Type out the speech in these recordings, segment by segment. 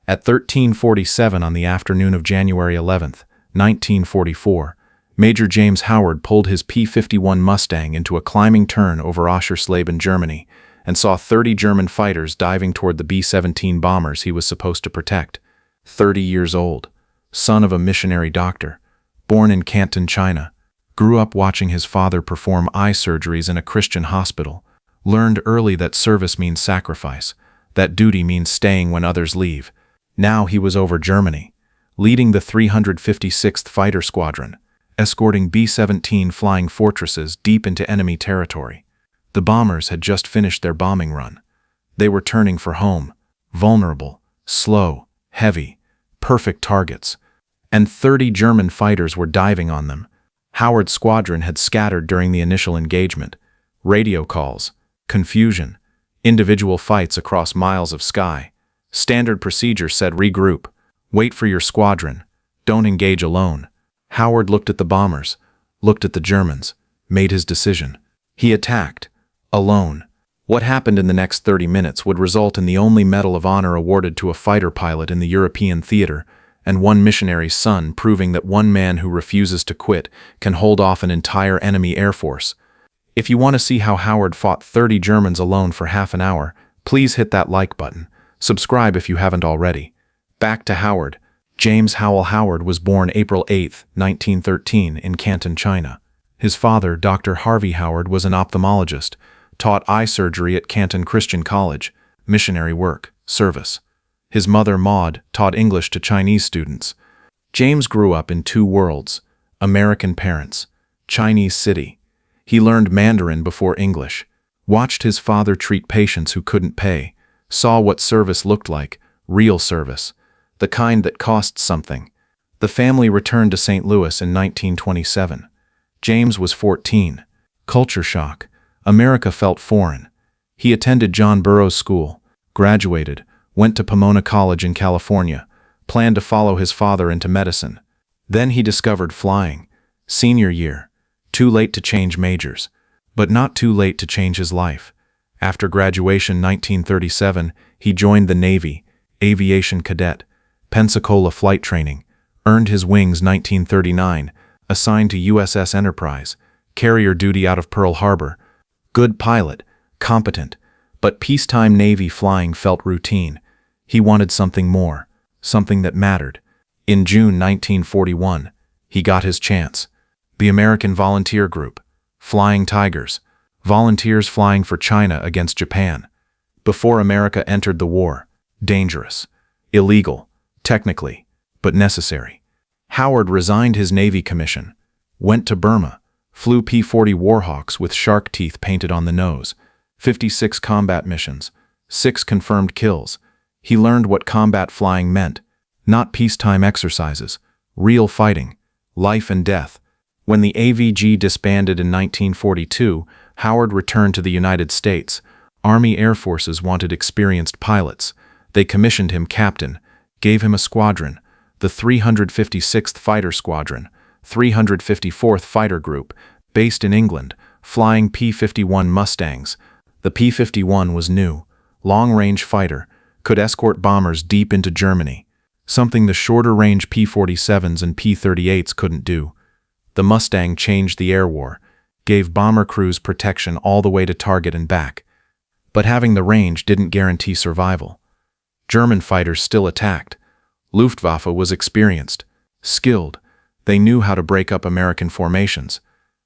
At 13:47 on the afternoon of January 11, 1944, Major James Howard pulled his P-51 Mustang into a climbing turn over Oschersleben, Germany, and saw 30 German fighters diving toward the B-17 bombers he was supposed to protect. 30 years old, son of a missionary doctor, born in Canton, China, grew up watching his father perform eye surgeries in a Christian hospital, learned early that service means sacrifice, that duty means staying when others leave. Now he was over Germany, leading the 356th Fighter Squadron, escorting B-17 flying fortresses deep into enemy territory. The bombers had just finished their bombing run. They were turning for home, vulnerable, slow, heavy, perfect targets, and 30 German fighters were diving on them. Howard's squadron had scattered during the initial engagement. Radio calls, confusion, individual fights across miles of sky. Standard procedure said regroup, wait for your squadron, don't engage alone. Howard looked at the bombers, looked at the Germans, made his decision. He attacked, alone. What happened in the next 30 minutes would result in the only Medal of Honor awarded to a fighter pilot in the European theater, and one missionary's son proving that one man who refuses to quit can hold off an entire enemy air force. If you want to see how Howard fought 30 Germans alone for half an hour, please hit that like button. Subscribe if you haven't already. Back to Howard. James Howell Howard was born April 8, 1913, in Canton, China. His father, Dr. Harvey Howard, was an ophthalmologist, taught eye surgery at Canton Christian College, missionary work, service. His mother, Maud, taught English to Chinese students. James grew up in two worlds, American parents, Chinese city. He learned Mandarin before English, watched his father treat patients who couldn't pay, saw what service looked like, real service, the kind that costs something. The family returned to St. Louis in 1927. James was 14. Culture shock. America felt foreign. He attended John Burroughs School, graduated, went to Pomona College in California, planned to follow his father into medicine. Then he discovered flying. Senior year. Too late to change majors, but not too late to change his life. After graduation 1937, he joined the Navy, aviation cadet, Pensacola flight training, earned his wings 1939, assigned to USS Enterprise, carrier duty out of Pearl Harbor. Good pilot, competent, but peacetime Navy flying felt routine. He wanted something more, something that mattered. In June 1941, he got his chance. The American Volunteer Group, Flying Tigers, volunteers flying for China against Japan. Before America entered the war, dangerous, illegal, technically, but necessary. Howard resigned his Navy commission, went to Burma, flew P-40 Warhawks with shark teeth painted on the nose, 56 combat missions, 6 confirmed kills. He learned what combat flying meant, not peacetime exercises, real fighting, life and death. When the AVG disbanded in 1942, Howard returned to the United States. Army Air Forces wanted experienced pilots. They commissioned him captain, gave him a squadron, the 356th Fighter Squadron, 354th Fighter Group, based in England, flying P-51 Mustangs. The P-51 was new, long-range fighter, could escort bombers deep into Germany, something the shorter-range P-47s and P-38s couldn't do. The Mustang changed the air war, gave bomber crews protection all the way to target and back. But having the range didn't guarantee survival. German fighters still attacked. Luftwaffe was experienced, skilled. They knew how to break up American formations,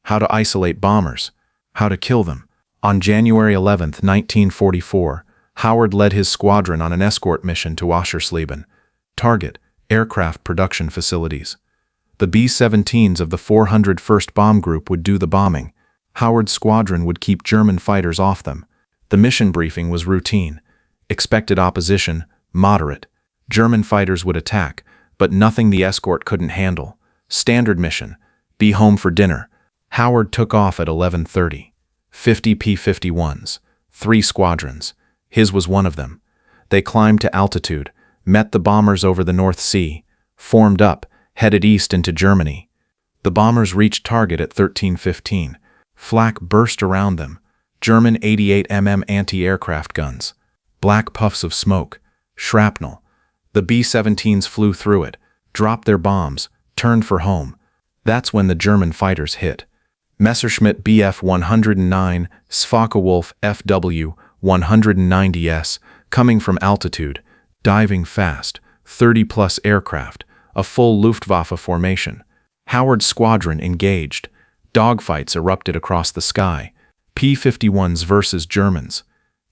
how to isolate bombers, how to kill them. On January 11, 1944, Howard led his squadron on an escort mission to Oschersleben. Target, aircraft production facilities. The B-17s of the 401st Bomb Group would do the bombing. Howard's squadron would keep German fighters off them. The mission briefing was routine. Expected opposition, moderate. German fighters would attack, but nothing the escort couldn't handle. Standard mission, be home for dinner. Howard took off at 11:30. 50 P-51s, 3 squadrons. His was one of them. They climbed to altitude, met the bombers over the North Sea, formed up, headed east into Germany. The bombers reached target at 13:15. Flak burst around them. German 88 mm anti-aircraft guns. Black puffs of smoke. Shrapnel. The B-17s flew through it, dropped their bombs, turned for home. That's when the German fighters hit. Messerschmitt Bf 109, Focke-Wulf FW 190s, coming from altitude, diving fast, 30-plus aircraft, a full Luftwaffe formation. Howard's squadron engaged. Dogfights erupted across the sky. P-51s versus Germans.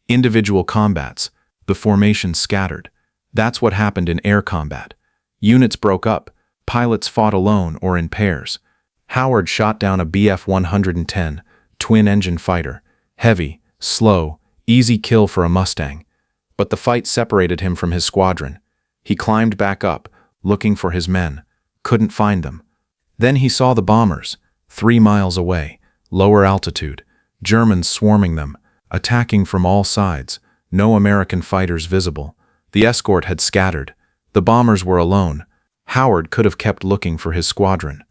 Individual combats. The formation scattered. That's what happened in air combat. Units broke up. Pilots fought alone or in pairs. Howard shot down a Bf 110, twin-engine fighter. Heavy, slow, easy kill for a Mustang. But the fight separated him from his squadron. He climbed back up, looking for his men. Couldn't find them. Then he saw the bombers, 3 miles away, lower altitude. Germans swarming them, attacking from all sides. No American fighters visible. The escort had scattered. The bombers were alone. Howard could have kept looking for his squadron.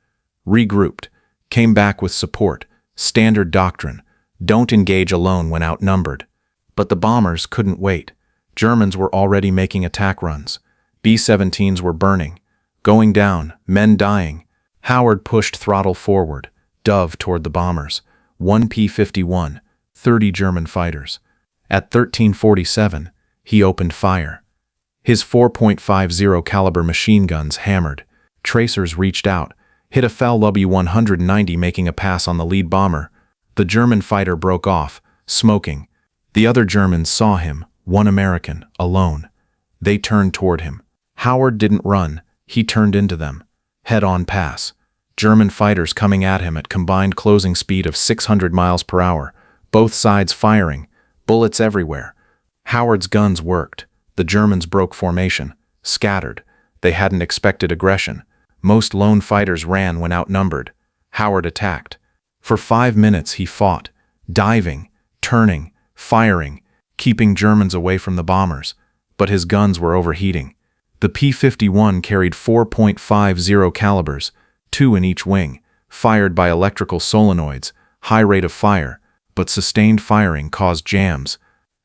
Regrouped. Came back with support. Standard doctrine. Don't engage alone when outnumbered. But the bombers couldn't wait. Germans were already making attack runs. B-17s were burning. Going down, men dying. Howard pushed throttle forward, dove toward the bombers. 1 P-51, 30 German fighters. At 1347, he opened fire. His 4.50 caliber machine guns hammered. Tracers reached out, hit a Fell W-190 making a pass on the lead bomber. The German fighter broke off, smoking. The other Germans saw him, one American, alone. They turned toward him. Howard didn't run, he turned into them. Head-on pass. German fighters coming at him at combined closing speed of 600 miles per hour, both sides firing, bullets everywhere. Howard's guns worked. The Germans broke formation, scattered. They hadn't expected aggression. Most lone fighters ran when outnumbered. Howard attacked. For 5 minutes he fought, diving, turning, firing, keeping Germans away from the bombers. But his guns were overheating. The P-51 carried 4.50 calibers, 2 in each wing, fired by electrical solenoids, high rate of fire, but sustained firing caused jams.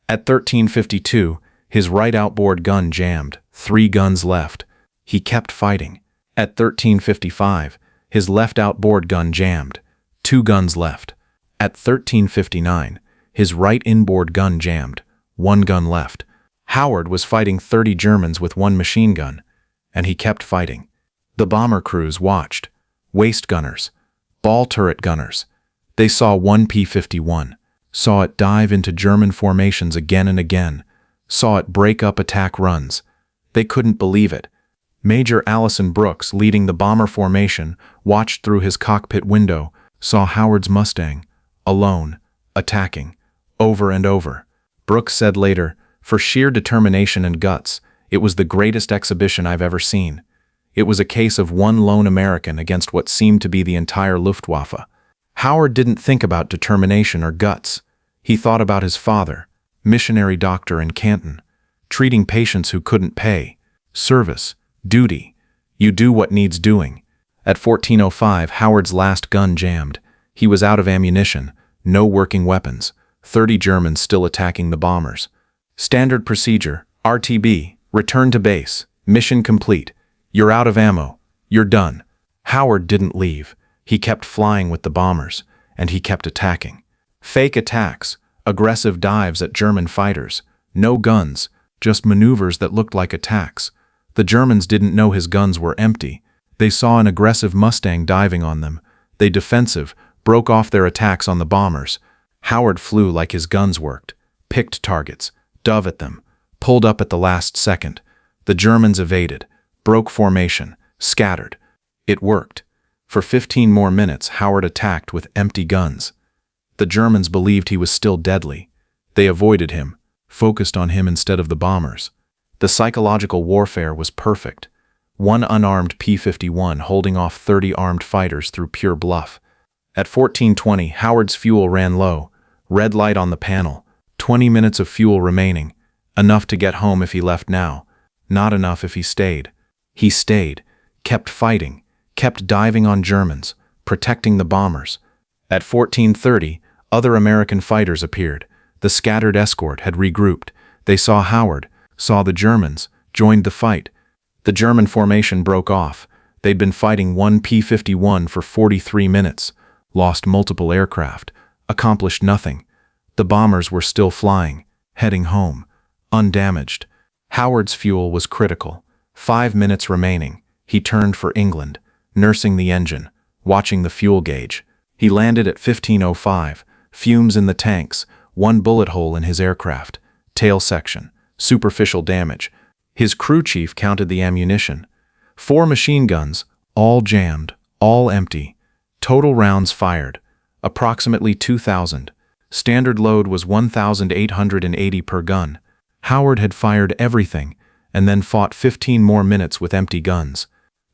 At 1352, his right outboard gun jammed, 3 guns left. He kept fighting. At 1355, his left outboard gun jammed, 2 guns left. At 1359, his right inboard gun jammed, 1 gun left. Howard was fighting 30 Germans with 1 machine gun, and he kept fighting. The bomber crews watched. Waist gunners, ball turret gunners. They saw 1 P-51, saw it dive into German formations again and again, saw it break up attack runs. They couldn't believe it. Major Allison Brooks, leading the bomber formation, watched through his cockpit window, saw Howard's Mustang, alone, attacking, over and over. Brooks said later, "For sheer determination and guts, it was the greatest exhibition I've ever seen. It was a case of one lone American against what seemed to be the entire Luftwaffe." Howard didn't think about determination or guts. He thought about his father, missionary doctor in Canton, treating patients who couldn't pay. Service, duty. You do what needs doing. At 1405, Howard's last gun jammed. He was out of ammunition, no working weapons, 30 Germans still attacking the bombers. Standard procedure, RTB, return to base, mission complete. You're out of ammo. You're done. Howard didn't leave. He kept flying with the bombers, and he kept attacking. Fake attacks, aggressive dives at German fighters. No guns, just maneuvers that looked like attacks. The Germans didn't know his guns were empty. They saw an aggressive Mustang diving on them. They defensive, broke off their attacks on the bombers. Howard flew like his guns worked, picked targets, dove at them, pulled up at the last second. The Germans evaded, broke formation, scattered. It worked. For 15 more minutes, Howard attacked with empty guns. The Germans believed he was still deadly. They avoided him, focused on him instead of the bombers. The psychological warfare was perfect. One unarmed P-51 holding off 30 armed fighters through pure bluff. At 1420, Howard's fuel ran low. Red light on the panel. 20 minutes of fuel remaining. Enough to get home if he left now. Not enough if he stayed. He stayed, kept fighting, kept diving on Germans, protecting the bombers. At 1430, other American fighters appeared. The scattered escort had regrouped. They saw Howard, saw the Germans, joined the fight, The German formation broke off. They'd been fighting one P-51 for 43 minutes, lost multiple aircraft, accomplished nothing. The bombers were still flying, heading home, undamaged. Howard's fuel was critical. 5 minutes remaining. He turned for England, nursing the engine, watching the fuel gauge. He landed at 15:05, fumes in the tanks, one bullet hole in his aircraft, tail section, superficial damage. His crew chief counted the ammunition. 4 machine guns, all jammed, all empty. Total rounds fired, approximately 2,000. Standard load was 1,880 per gun. Howard had fired everything, and then fought 15 more minutes with empty guns.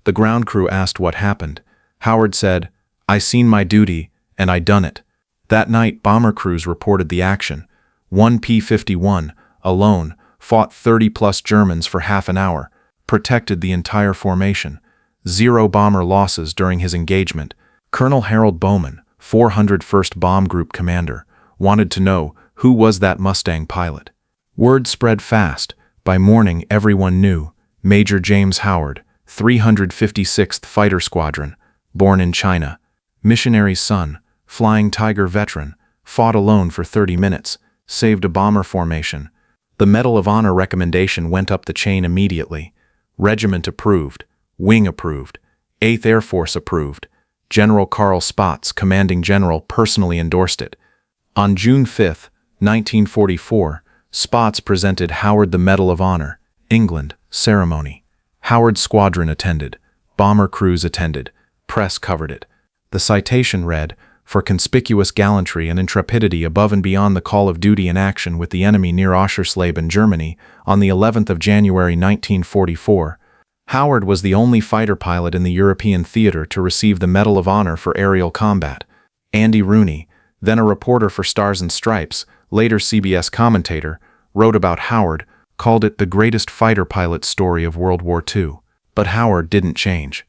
The ground crew asked what happened. Howard said, "I seen my duty, and I done it." That night, bomber crews reported the action. One P-51, alone, fought 30-plus Germans for half an hour, protected the entire formation. 0 bomber losses during his engagement. Colonel Harold Bowman, 401st Bomb Group commander, wanted to know who was that Mustang pilot. Word spread fast. By morning, everyone knew. Major James Howard, 356th Fighter Squadron, born in China. Missionary's son, Flying Tiger veteran, fought alone for 30 minutes, saved a bomber formation. The Medal of Honor recommendation went up the chain immediately. Regiment approved, wing approved, 8th Air Force approved. General Carl Spaatz, commanding general, personally endorsed it. On June 5, 1944, Spaatz presented Howard the Medal of Honor, England, ceremony. Howard's squadron attended, bomber crews attended, press covered it. The citation read, "For conspicuous gallantry and intrepidity above and beyond the call of duty in action with the enemy near Oschersleben, Germany, on the 11th of January 1944, Howard was the only fighter pilot in the European theater to receive the Medal of Honor for aerial combat." Andy Rooney, then a reporter for Stars and Stripes, later CBS commentator, wrote about Howard, called it the greatest fighter pilot story of World War II. But Howard didn't change.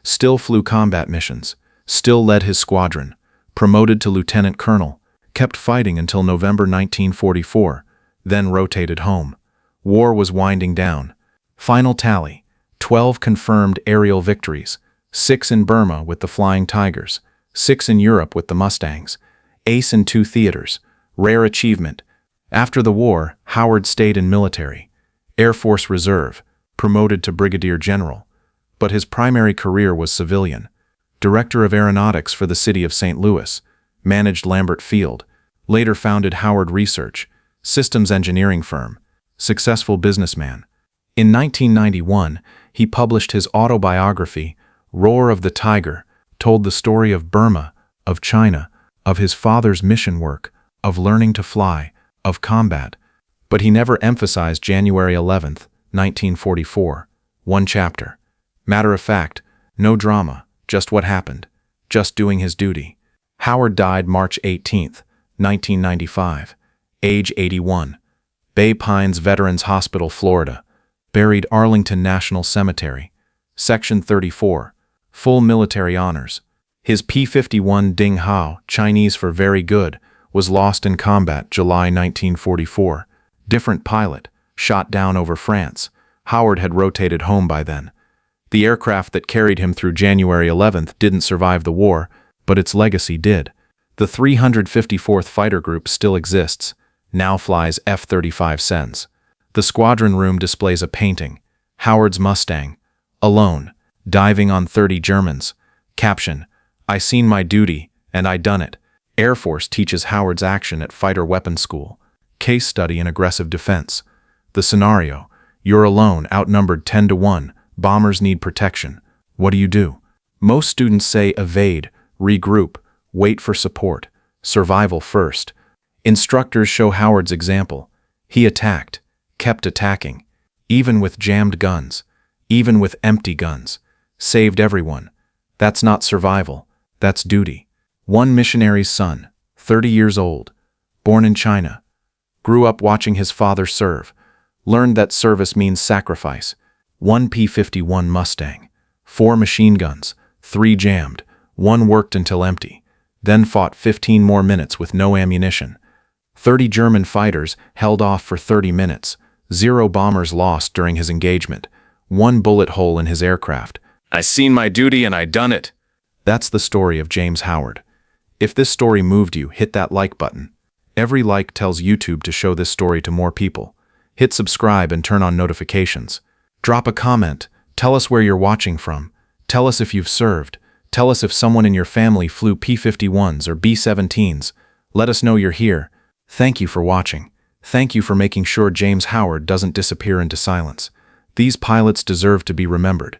Still flew combat missions, still led his squadron, promoted to lieutenant colonel, kept fighting until November 1944, then rotated home. War was winding down. Final tally: 12 confirmed aerial victories, 6 in Burma with the Flying Tigers, 6 in Europe with the Mustangs, ace in 2 theaters, rare achievement. After the war, Howard stayed in military, Air Force Reserve, promoted to brigadier general. But his primary career was civilian. Director of Aeronautics for the city of St. Louis, managed Lambert Field, later founded Howard Research, systems engineering firm, successful businessman. In 1991, he published his autobiography, Roar of the Tiger, told the story of Burma, of China, of his father's mission work, of learning to fly, of combat. But he never emphasized January 11th, 1944. One chapter. Matter of fact, no drama, just what happened, just doing his duty. Howard died March 18th, 1995, age 81. Bay Pines Veterans Hospital, Florida. Buried Arlington National Cemetery. Section 34. Full military honors. His P-51 Ding Hao, Chinese for very good, was lost in combat July 1944. Different pilot, shot down over France. Howard had rotated home by then. The aircraft that carried him through January 11th didn't survive the war, but its legacy did. The 354th Fighter Group still exists, now flies F-35 Sens. The squadron room displays a painting, Howard's Mustang, alone, diving on 30 Germans. Caption, "I seen my duty, and I done it." Air Force teaches Howard's action at Fighter Weapons School. Case study in aggressive defense. The scenario, you're alone, outnumbered 10-1, bombers need protection. What do? Most students say evade, regroup, wait for support, survival first. Instructors show Howard's example. He attacked, kept attacking, even with jammed guns, even with empty guns, saved everyone. That's not survival, that's duty. One missionary's son, 30 years old, born in China, grew up watching his father serve, learned that service means sacrifice. One P-51 Mustang, 4 machine guns, 3 jammed, 1 worked until empty, then fought 15 more minutes with no ammunition. 30 German fighters held off for 30 minutes, 0 bombers lost during his engagement. one bullet hole in his aircraft. I seen my duty and I done it. That's the story of James Howard. If this story moved you, hit that like button. Every like tells YouTube to show this story to more people. Hit subscribe and turn on notifications. Drop a comment. Tell us where you're watching from. Tell us if you've served. Tell us if someone in your family flew P-51s or B-17s. Let us know you're here. Thank you for watching. Thank you for making sure James Howard doesn't disappear into silence. These pilots deserve to be remembered.